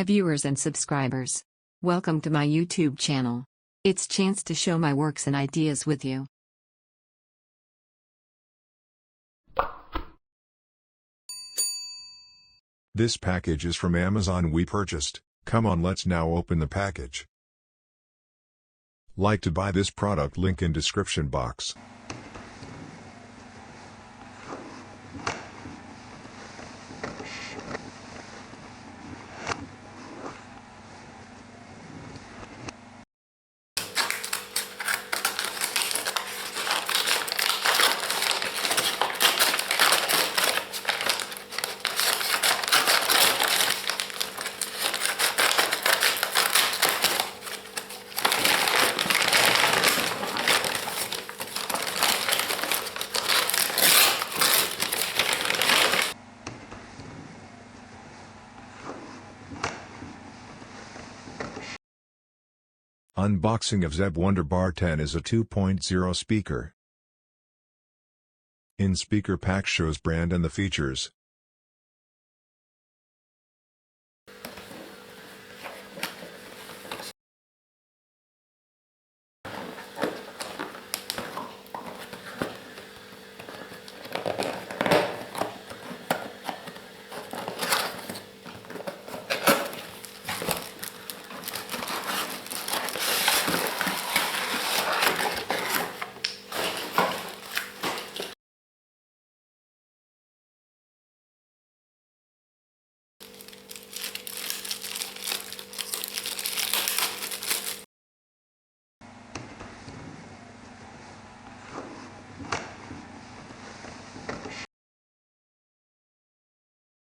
Hi viewers and subscribers. Welcome to my YouTube channel. It's chance to show my works and ideas with you. This package is from Amazon we purchased. Come on, let's now open the package. Like to buy this product, link in description box. Unboxing of ZebWonderBar 10 is a 2.0 speaker. In speaker pack shows brand and the features.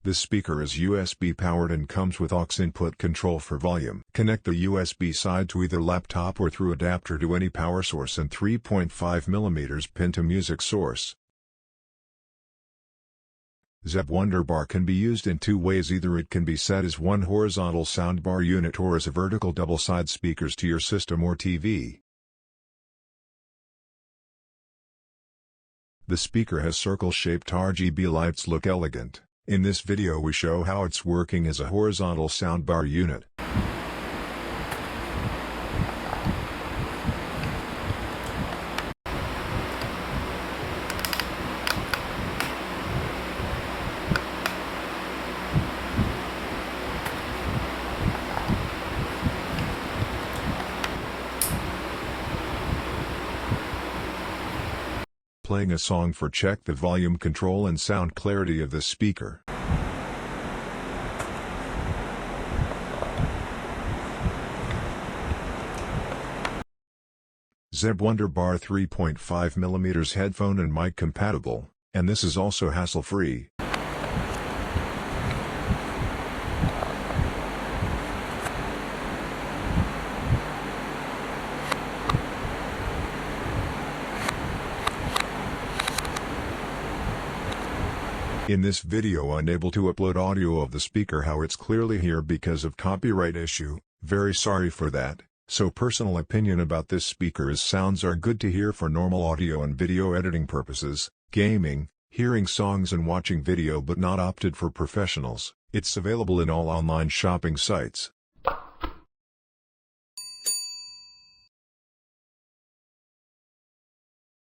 This speaker is USB powered and comes with aux input control for volume. Connect the USB side to either laptop or through adapter to any power source and 3.5mm pin to music source. ZebWonderBar can be used in two ways. Either it can be set as one horizontal soundbar unit or as a vertical double-side speakers to your system or TV. The speaker has circle-shaped RGB lights, look elegant. In this video we show how it's working as a horizontal soundbar unit. Playing a song for check the volume control and sound clarity of the speaker. ZebWonderBar 3.5mm headphone and mic compatible, and this is also hassle-free. In this video unable to upload audio of the speaker, how it's clearly here because of copyright issue, very sorry for that. So personal opinion about this speaker is sounds are good to hear for normal audio and video editing purposes, gaming, hearing songs and watching video, but not opted for professionals. It's available in all online shopping sites.